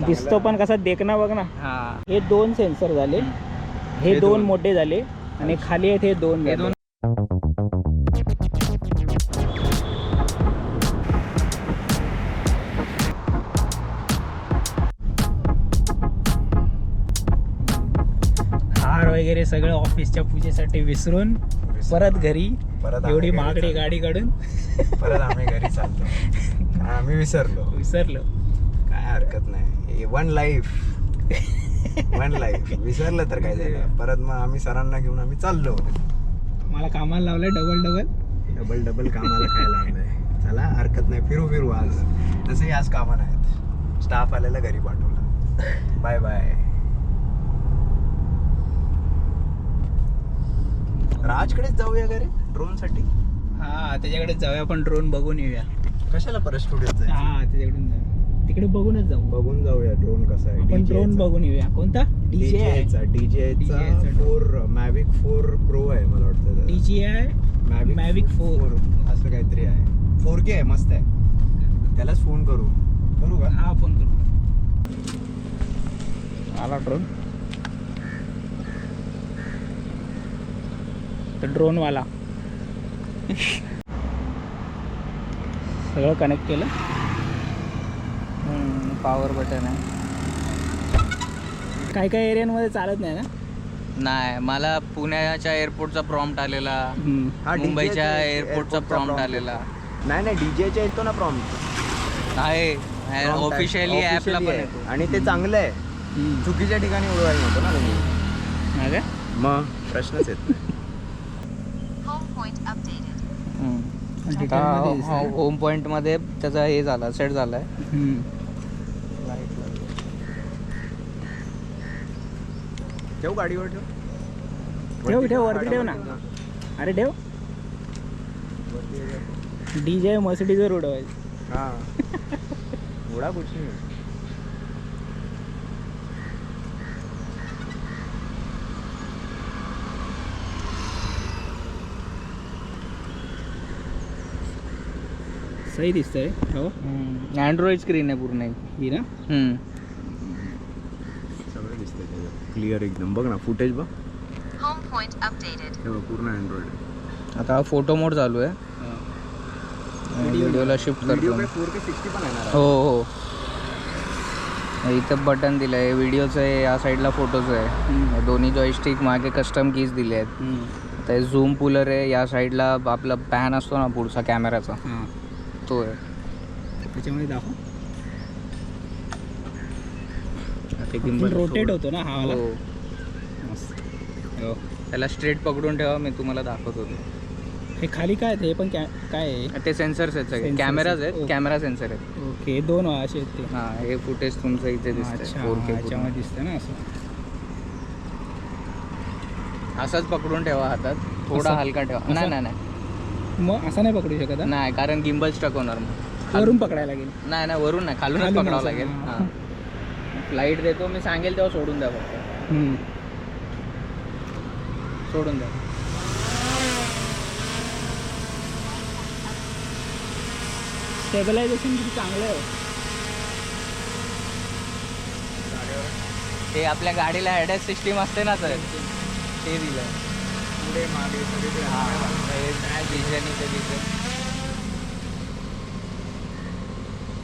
दिसतो पण कसा देखना बघ ना. हा हे 2 सेन्सर झाले, हे 2 मोठे झाले आणि खाली आहेत हे 2 झाले. हार वगैरे सगळं ऑफिसच्या पूजेसाठी विसरून परत घरी, एवढी महागडी गाडी काढून परत आम्ही घरी चाललो. आम्ही विसरलो काय हरकत नाही. वन लाईफ विसरलं तर काय झालं. परत मग आम्ही सरांना घेऊन आम्ही चाललो. मला कामाला लावलंय डबल कामाला काय लागलंय. चला हरकत नाही, फिरू आज. तसंही आज कामं नाहीत, स्टाफ आलेला घरी पाठवलं. Bye bye. राजकडेच जाऊया का रे ड्रोन साठी? हा त्याच्याकडे जाऊया, पण ड्रोन बघून येऊया. कशाला परत स्टुडिओत जायचं? हा त्याच्याकडून जाऊया, तिकडे बघूनच जाऊया ड्रोन कसा आहे. आपण ड्रोन बघून येऊया. कोणता? DJI-चा 4 Mavic 4 Pro आहे मला वाटतं. DJI Mavic 4 असं काहीतरी आहे. 4K आहे, मस्त आहे. त्यालाच फोन करू का? हा फोन करू. आला ड्रोन. तर ड्रोनवाला सगळं कनेक्ट केलं. पॉवर बटन आहे. काही एरियांमध्ये चालत नाही ना. नाही, मला पुण्याच्या एअरपोर्टचा प्रॉम्प्ट आलेला, मुंबईच्या एअरपोर्टचा प्रॉम्प्ट आलेला. नाही DJI-चा येतो ना प्रॉम्प्ट. आहे ऑफिशियली ॲपला पण येतो. आणि ते चांगलं आहे. चुकीच्या ठिकाणी उडवायला नव्हतं ना तुम्ही. मग प्रश्नच येत नाही. होम पॉइंट मध्ये त्याचा हे झाला, सेट झालाय. ठेव गाडीवर ठेव वरती ठेव ना. अरे ठेव. DJI मर्सिडीजवर उडवायचं. हा उडा कुछ नाही. सही दिसतंय. हो अँड्रॉइड स्क्रीन आहे पूर्ण ही ना. सगळं दिसतंय क्लिअर एकदम. बघ ना फुटेज बघ. Home point updated. पूर्ण अँड्रॉइड. आता फोटो मोड चालू आहे. व्हिडिओला शिफ्ट करतो. 4K 60 पण आहे. हो इथं बटन दिलं आहे व्हिडिओचं आहे, या साईडला फोटोचं आहे. दोन्ही जॉयस्टिक मागे कस्टम कीज दिले आहेत. तर झूम पुलर आहे, या साईडला आपला पॅन असतो ना पुढचा कॅमेराचा, तो आहे. त्याच्यामध्ये दाखव. रोटेट होतो ना हा वाला. हो त्याला स्ट्रेट पकडून ठेवा, मी तुम्हाला दाखवत होतो. हे खाली काय हे पण काय आहे? ते सेन्सर्स आहेत सगळे, कॅमेराज आहेत, कॅमेरा सेन्सर आहेत. ओके 2 असे आहेत ते. हां हे फुटेज तुमचं इथे दिसतंय 4K याच्यामध्ये दिसतं ना. असंच पकडून ठेवा हातात, थोडा हलका ठेवा. नाही मग असं नाही पकडू शकत नाही, कारण गिम्बल स्टक होणार. मग वरून पकडायला लागेल. नाही वरून नाही, खालूनच पकडावं लागेल. हां फ्लाईट देतो मी, सांगेल तेव्हा सोडून द्या फक्त. सोडून द्या. स्टेबलायझेशन किती चांगलं आहे. ते आपल्या गाडीला ॲडॅस सिस्टीम असते ना सर, ते दिलं आहे. पुढे मागे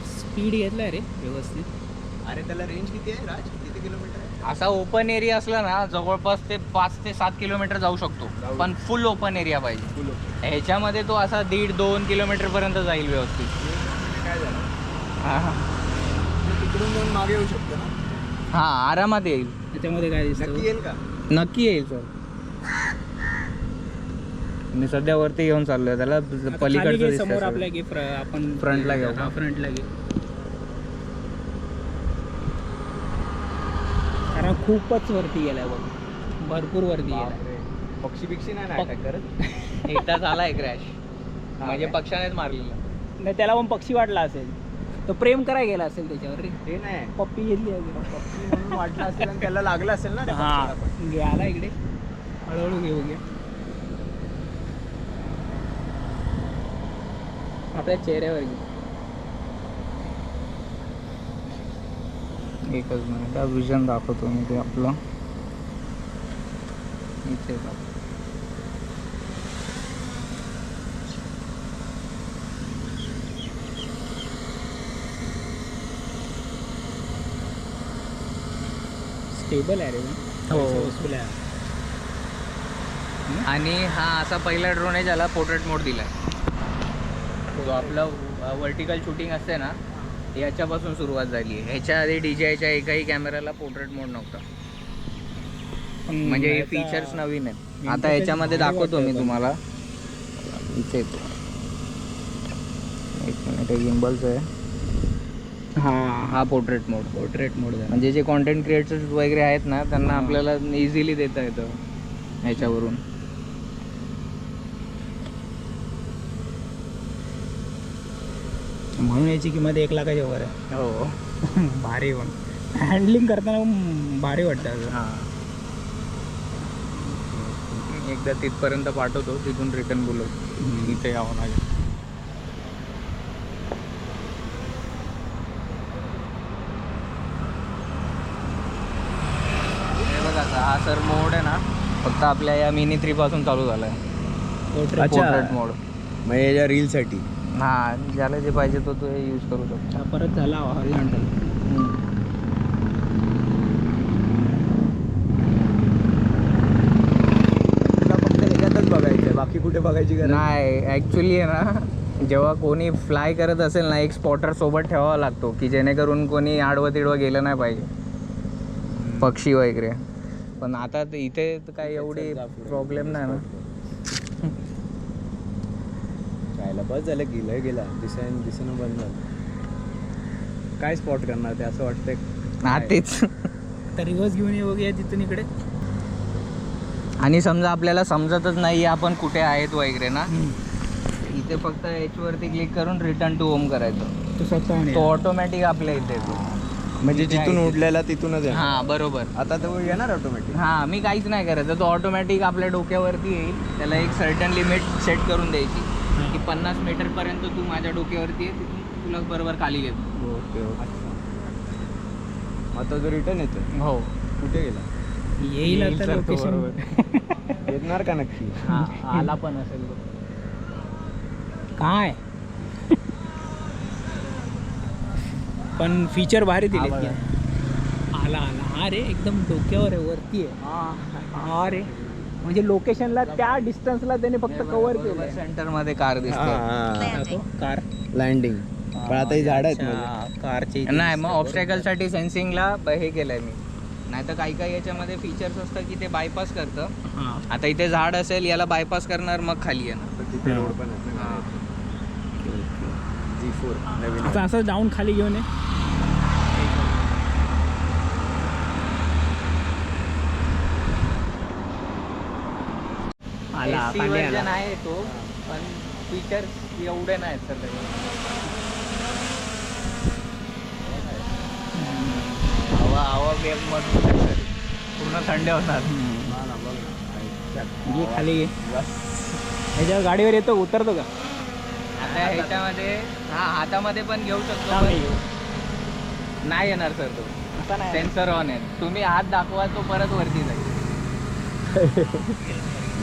स्पीड घेतलाय रे व्यवस्थित. अरे त्याला रेंज किती आहे राज? किती किलोमीटर आहे? असा ओपन एरिया असला ना जवळपास ते 5 ते 7 किलोमीटर जाऊ शकतो, पण फुल ओपन एरिया पाहिजे. ह्याच्यामध्ये तो असा 1.5-2 किलोमीटर पर्यंत जाईल व्यवस्थित. काय झालं? हां तिकडून जाऊन मागे येऊ शकतो ना. हां आरामात येईल. त्याच्यामध्ये काय दिसतं? नक्की येईल का? नक्की येईल सर. मी सध्या वरती घेऊन चाललोय त्याला. पलीकडचं समोर आपल्या आपण फ्रंटला घेऊ. फ्रंटला घेऊ. कारण खूपच वरती गेलाय बघ, भरपूर वरती गेलाय. पक्षी नाही अटॅक करत. एकदा झालाय क्रॅश, म्हणजे पक्षानेच मारलेला. नाही त्याला पण पक्षी वाटला असेल, तो प्रेम करायला गेला असेल त्याच्यावर रे. ते नाही, पप्पी घेतली पक्षी म्हणून वाटला असेल आणि त्याला लागलं असेल ना. हा आला इकडे, हळूहळू घेऊ घ्या. आपल्या चेहऱ्यावर घे. एकच मिनिट विजन दाखवतो मी ते आपलं इथे बघ. स्टेबल आहे रे हो. वस्तूल आहे. आणि हा असा पहिला ड्रोन आहे ज्याला पोर्ट्रेट मोड दिला आहे. जो आपलं वर्टिकल शूटिंग असते ना याच्यापासून सुरुवात झाली आहे. ह्याच्या आधी DJIच्या एकाही कॅमेराला पोर्ट्रेट मोड नव्हता. म्हणजे हे फीचर्स नवीन आहेत. आता याच्यामध्ये दाखवतो मी तुम्हाला. इथे येतो एक मिनिट. गिम्बलचं आहे. हा पोर्ट्रेट मोड म्हणजे जे कॉन्टेंट क्रिएटर्स वगैरे आहेत ना त्यांना आपल्याला इझिली देता येतं ह्याच्यावरून. म्हणून याची किंमत 1 लाखाच्या वर आहे. हो. भारी पण हँडलिंग करताना भारी वाटतं. हां एकदा तिथपर्यंत पाठवतो, तिथून रिटर्न बोलवतो इथे यावं लागेल. हे बघा हा सर मोड आहे ना फक्त आपल्या या मिनी 3 पासून चालू झाला आहे. पोर्ट्रेट मोड मग याच्या रीलसाठी. हां ज्याला जे पाहिजे तो तो यूज करू शकतो. परत झाला हॉरिझॉन्टल. तुला फक्त ह्याच्यातच बघायचं आहे, बाकी कुठे बघायची गरज नाही. ॲक्च्युली आहे ना जेव्हा कोणी फ्लाय करत असेल ना एक स्पॉटर सोबत ठेवावा लागतो की जेणेकरून कोणी आडवं तिडवं गेलं नाही पाहिजे पक्षी वगैरे. पण आता इथे तर काही एवढी प्रॉब्लेम नाही ना. जायला बस झालं गेला दिसेनं बंद झालं. काय स्पॉट करणार ते असं वाटतंय. हा तेच. तर रिव्हर्स घेऊन ये बघूया तिथून इकडे. आणि समजा आपल्याला समजतच नाही आपण कुठे आहेत वगैरे ना इथे फक्त H वरती क्लिक करून रिटर्न टू होम करायचं. तो स्वतः तो ऑटोमॅटिक आपल्या इथे येतो. म्हणजे इथे जिथून आहे. उडलेला तिथूनच आहे. हां बरोबर. आता तो येणार ऑटोमॅटिक. हां मी काहीच नाही करायचं. तो ऑटोमॅटिक आपल्या डोक्यावरती येईल. त्याला एक सर्टन लिमिट सेट करून द्यायची की 50 मीटरपर्यंत तू माझ्या डोक्यावरती आहे, तिथून तुला बरोबर खाली घेतो. Okay okay. आता तो रिटर्न येतो. हो कुठे गेला? येईल आता sir तो लोकेशन. बरोबर. येणार का नक्की? हां आला पण असेल तो. काय पण फीचर भारी दिले. हा, आला हा रे एकदम डोक्यावर आहे, वरती आहे. हा रे म्हणजे लोकेशनला त्या डिस्टन्सला त्याने फक्त कव्हर केलं. सेंटरमध्ये कार दिसते. Car landing. पण आता ही झाड आहेत म्हणजे. कारचे नाही मग ऑब्स्टॅकलसाठी सेन्सिंगला हे केलं आहे मी. नाही तर काही काही याच्यामध्ये फीचर्स असतं की ते बायपास करतं. आता इथे झाड असेल याला बायपास करणार मग खाली येणार. तिथे रोड पण आहे. G4 नवीन. आता असं डाऊन खाली घेऊन ये. आला AC खाली version आला. आहे तो पण फीचर्स एवढे नाहीत सर त्याचे. हवा वेग मधून आहे सर. पूर्ण थंड होणार. घे खाली घे. ह्याच्यावर गाडीवर येतो उतरतो का? आता ह्याच्यामध्ये हातामध्ये पण घेऊ शकतो का पण नाही घेऊ? नाही येणार सर तो. आता नाही. सेन्सर ऑन आहे. तुम्ही हात दाखवा तो परत वरती जाईल.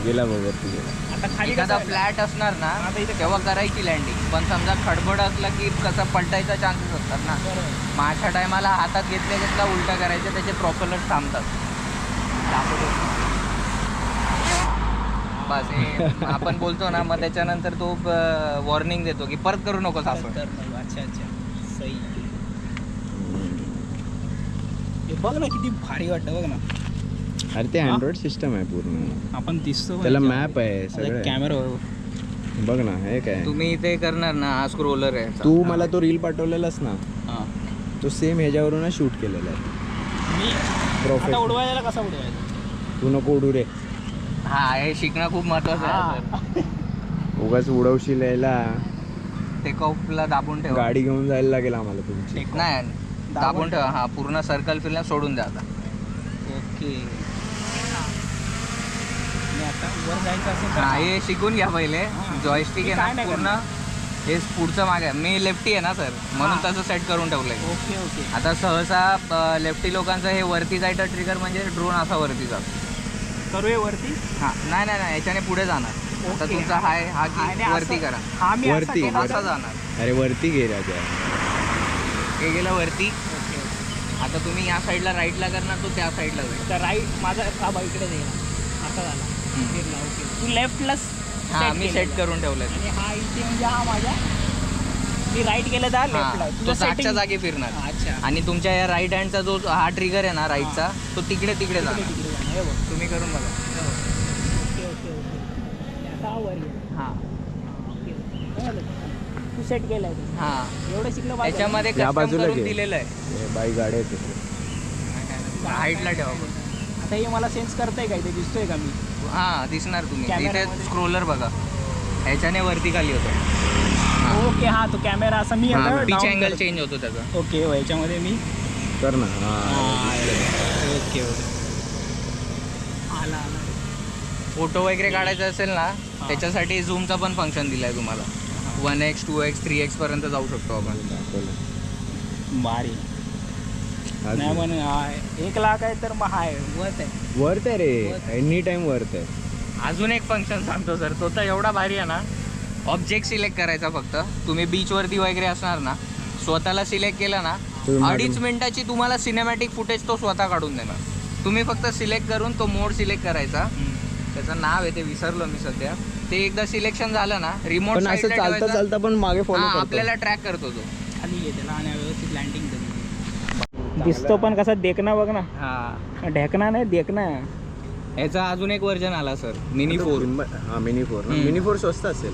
गेला बघ वरती. आता खाली एखादा कसं फ्लॅट असणार ना तेव्हा करायची लँडिंग. पण समजा खडबड असला की कसं पलटायचा चान्सेस असतात ना. मग अशा टायमाला हातात घेतल्या उलटा करायचं त्याचे प्रॉपरच थांबतात. बस हे आपण बोलतो ना मग त्याच्यानंतर तो वॉर्निंग देतो की परत करू नकोस आपण. अच्छा अच्छा सही. हे बघ ना किती भारी वाटतं बघ ना. अरे ते अँड्रॉइड सिस्टम आहे पूर्ण. आपण दिसतो त्याला मॅप आहे सगळं. कॅमेरा बघ ना हे काय. तुम्ही इथे करणार ना हा स्क्रोलर आहे. तू मला तो रील पाठवलेलास ना हां तो सेम ह्याच्यावरूनच शूट केलेला आहे. मी आता प्रोफेशनल. उडवायला कसा उडवायचा? तू नको उडू रे. हा हे शिकणं खूप महत्वाचं आहे सर. उगाच उडवशील यायला. टेकऑफला दाबून ठेवा. गाडी घेऊन जायला लागेल आम्हाला तुमची. नाही दाबून ठेवा. हा पूर्ण सर्कल फिरला सोडून द्या आता. ओके. आता वर जायचं असेल तर हा हे शिकून घ्या पहिले. हां. जॉयस्टिक मी आहे काय ना नाही पूर्ण हे पुढचं मागे आहे. मी लेफ्टी आहे ना सर, म्हणून हा. तसं सेट करून ठेवलंय. Okay okay. आता सहसा लेफ्टी लोकांचं हे वरती जायचं ट्रिगर म्हणजे ड्रोन असा वरती जातो. करूया वरती. हां नाही नाही नाही, याच्याने पुढे जाणार. आता ओके. तुमचा हाय हा आणि की असं- वरती करा. हा मी वरती. असा केला असा तर- जाणार. अरे वरती घे राजा. हे गेलं वरती. Okay okay. आता तुम्ही या साईडला राईटला करणार, तो त्या साईडला जाईल. तर राईट माझा हा बा इकडे जाईल असा झाला. फिरला. ओके. तू लेफ्टला हां मी सेट करून ठेवलंय. आणि हा इथे म्हणजे हा माझ्या मी राईट केलं तर लेफ्टला. हां, तो साठच्या जागी फिरणार. अच्छा. आणि तुमच्या या राईट हँडचा जो हा ट्रिगर आहे ना राईटचा, तो तिकडे तिकडे जाणार. तिकडे जाणार. हे बघ. तुम्ही करून बघा. Okay okay okay. आता वर ये. हां ओके. कळलं? तू सेट केलाय तू. हां एवढं शिकलं पाहिजे. याच्यामध्ये या कस्टम बाजूला करून घे. दिलेलं आहे. बाई गाड्या आहेत. हाईटला ठेवा पण. आता हे मला सेन्स करताय का इथे दिसतोय का मी? हां दिसणार तुम्ही. इथे कॅमेरामध्ये. स्क्रोलर बघा, ह्याच्याने वरती खाली होतं. ओके. हा तो कॅमेरा असा मी आता पिच down अँगल करतो. चेंज होतो त्याचा. ओके. हो, याच्यामध्ये मी कर ना. Okay okay. आला आला. फोटो वगैरे काढायचा असेल ना, त्याच्यासाठी झूमचा पण फंक्शन दिलाय तुम्हाला. 1x 2x 3x पर्यंत जाऊ शकतो आपण. भारी. नाही पण 1 लाख आहे तर मग हाय वर्थ आहे. वर्थ आहे रे, एनी टाइम वर्थ आहे. अजून एक फंक्शन सांगतो सर, तो तर एवढा भारी आहे ना. ऑब्जेक्ट सिलेक्ट करायचा फक्त. तुम्ही बीचवरती वगैरे असणार ना, स्वतःला सिलेक्ट केलं ना, तुम्ही मागून- 2.5 मिनिटाची तुम्हाला सिनेमॅटिक फुटेज तो स्वतः काढून देणार. तुम्ही फक्त सिलेक्ट करून तो मोड सिलेक्ट करायचा. त्याचं नाव आहे ते विसरलो मी सध्या. ते एकदा सिलेक्शन झालं ना, रिमोट पण असं चालता चालता पण मागे फॉलो करतो. आपल्याला ट्रॅक करतो तो. खाली ये त्याला आणि व्यवस्थित लँडिंग कर. दिसतो पण कसा देखना बघ ना. हा, ढेकना नाही देखना. याचा अजून एक व्हर्जन आला सर, मिनी 4. हा मिनी 4. हम्म. मिनी 4 स्वस्त असेल.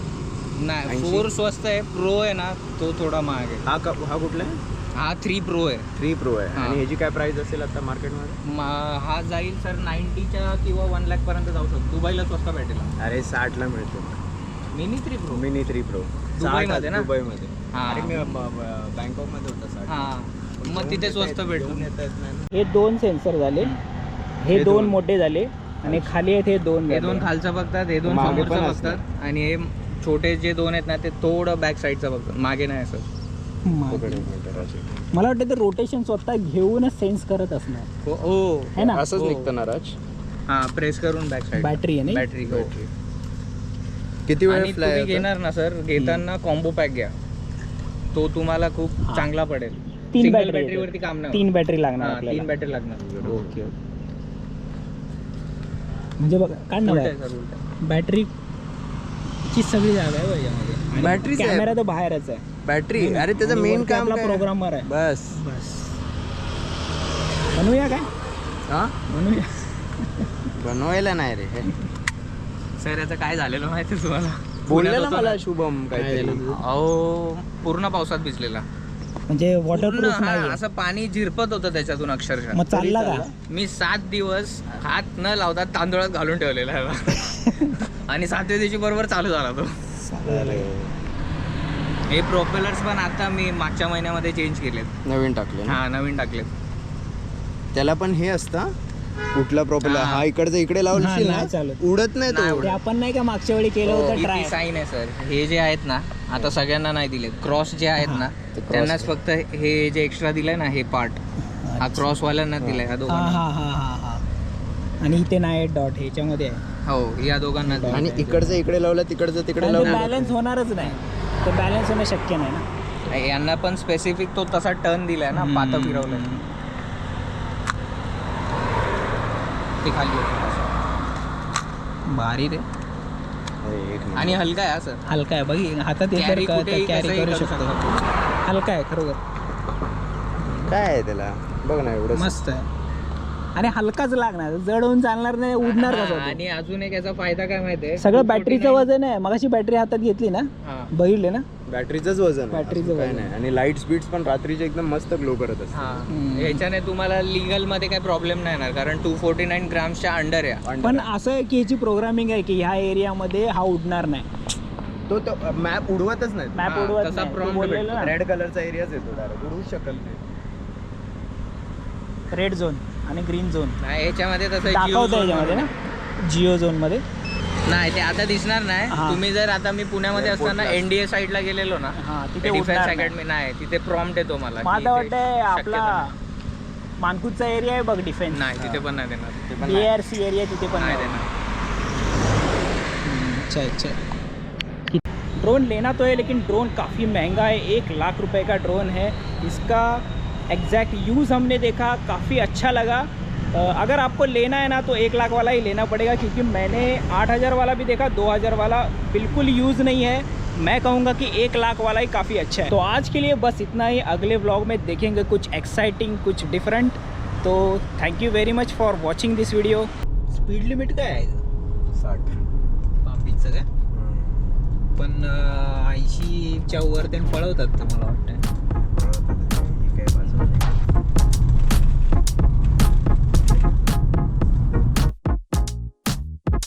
नाही 80. 4 स्वस्त आहे. प्रो आहे ना, तो थोडा महाग आहे. हा कुठला आहे? हा 3 प्रो आहे. 3 प्रो आहे. हा. आणि ह्याची काय प्राइस असेल आता मार्केटमध्ये? हा जाईल सर 90च्या किंवा 1 लाख पर्यंत जाऊ शकतो. दुबईला स्वस्त भेटेल. अरे 60 ला मिळतो मिनी 3 प्रो. Mini 3 pro. दुबईमध्ये ना? दुबईमध्ये. हा. अरे मी बँकॉक मध्ये होता 60. हा, मग तिथे स्वस्त भेटतो. हे 2 सेन्सर झाले. हे हे 2 दोन. मोठे झाले आणि खाली आहेत हे 2. हे 2 खालचं बघतात, हे 2 मागे समोरचं पण बघतात. आणि हे छोटे जे 2 आहेत ना, ते थोडं बॅक साईडचं बघतात, मागे नाही सर. मला वाटतं ते रोटेशन स्वतः घेऊनच सेन्स करत असणार हो है ना. असंच हो. निघतं ना राज. हा, प्रेस करून बॅक साईड बॅटरी आहे ना. बॅटरी. किती आणि वेळ फ्लाय तुम्ही घेणार ना सर, घेताना कॉम्बो पॅक घ्या. तो तुम्हाला खूप हा. चांगला पडेल. 3 Single बॅटरी बॅटरीवरती काम नाही 3 बॅटरी लागणार होत. हा, 3 आपल्याला. बॅटरी लागणार. ओके. म्हणजे बघा काढ ना उलट बाहेर. आहे सर, उलट आहे. बॅटरीची सगळी जागा आहे बघ यामध्ये. बॅटरीच आहे. कॅमेरा तर बाहेरच आहे. बॅटरी. अरे त्याचं मेन काम काय? प्रोग्रामर आहे. बस. बस बनवूया काय? हा बनवूया. बनवायला नाही रे. सर याचं काय झालेलं माहिती आहे तुम्हाला? बोललेला पुण्यात होतो मला ना. शुभम काय काहीतरी. झालं तुझं? अहो पूर्ण पावसात भिजलेला. म्हणजे पूर्ण, वॉटरप्रूफ हा, नाही. असं पाणी झिरपत होतं त्याच्यातून अक्षरशः. मग चालला का? मी 7 दिवस हात न लावता तांदूळात घालून ठेवलेला आहे. आणि 7व्या दिवशी बरोबर चालू झाला तो. हे प्रोपेलर्स पण आता मी मागच्या महिन्यामध्ये चेंज केलेत. नवीन टाकले ना? हा, नवीन टाकलेत. त्याला पण हे असतं कुठला प्रॉब्लेम. हा. हा इकडचं इकडे लावशील नाही ना, चालत. उडत नाही नाही तो. उडत. ते आपण नाही का मागच्या वेळी केलं होतं ट्राय. साईन आहे सर. हे जे आहेत ना, आता सगळ्यांना नाही दिलेत. क्रॉस जे आहेत ना, ते cross त्यांनाच फक्त हे जे एक्स्ट्रा दिलंय ना, हे पार्ट हा क्रॉस वाल्यांना दिलाय. ह्या हा दोघांना. हा हा हा हा. आणि इथे नाही डॉट ह्याच्यामध्ये आहे. हो, या दोघांना दिलंय. आणि इकडचं इकडे लावलं, तिकडचं तिकडे लावलं. बॅलन्स होणारच नाही. ते बॅलन्स होणं शक्य नाही ना. यांना पण स्पेसिफिक तो तसा टर्न दिलाय ना, पातं फिरवलंय. ते खाली होतं असं. भारी रे. अरे, एक मिनिट. आणि हलका आहे हा सर. हलका आहे बघ हातात Carry येत कुठेही कॅरी कसंही करू करू शकतो. शकतो. हलका आहे खरोखर. काय आहे त्याला बघ ना एवढं. मस्त आहे. आणि हलकाच लागणार. जड होऊन चालणार नाही. उडणार हा, कसं तो? आणि अजून एक याचा फायदा काय माहितीये, सगळं बॅटरीचं वजन आहे. मगाशी बॅटरी हातात घेतली ना, हा. बघितले ना. बॅटरीचंच वजन आहे, बॅटरीचं असं काय वजन. नाही. आणि लाईट स्पीड्स पण रात्रीचे एकदम मस्त ग्लो करत असतात. हा, याच्याने तुम्हाला लिगल मध्ये काही प्रॉब्लेम नाही येणार, कारण 249 ग्रामच्या अंडर आहे. पण असं आहे की याची प्रोग्रामिंग आहे की ह्या एरियामध्ये हा उडणार नाही. तो मॅप उडवतच नाही. मॅप हा, उडवत तसा नाही. तू prompt बोललेलं ना, रेड कलरचा एरियाच येतो डायरेक्ट. उडवू शकल ते. रेड झोन आणि ग्रीन झोन नाही, याच्यामध्ये तसं दाखवतं याच्यामध्ये ना, जिओ झोन मध्ये. नाही ते आता दिसणार नाही. हा. तुम्ही जर आता मी पुण्यामध्ये असताना Airport ला. NDA साईडला गेलेलो ना, हा तिथे डिफेन्स उडणार नाही. अकॅडमी नाही, तिथे प्रॉम्प्ट येतो मला की माझं इथे वाटतंय शक्यता आपला नाही. मानकुदचा एरिया आहे बघ डिफेन्स. नाही तिथे पण नाही देणार. ते पण नाही. BRC एरिया तिथे पण नाही नाही. देणार. अच्छा अच्छा. ड्रोन लेना तो है लेकिन ड्रोन काफ़ी महंगा है. 1 लाख रुपए का ड्रोन है. इसका एग्जैक्ट यूज़ हमने देखा, काफ़ी अच्छा लगा. अगर आपको लेना है ना तो 1 लाख वाला ही लेना पड़ेगा, क्योंकि मैंने 8,000 वाला भी देखा, 2,000 वाला बिल्कुल यूज़ नहीं है. मैं कहूँगा कि 1 लाख वाला ही काफ़ी अच्छा है. तो आज के लिए बस इतना ही. अगले व्लॉग में देखेंगे कुछ एक्साइटिंग, कुछ डिफरेंट. तो thank you very much for watching this video. Speed limit काय आहे 60. पाम बीचचं काय? पण 80च्या वर ते पळवतात तर मला वाटतं.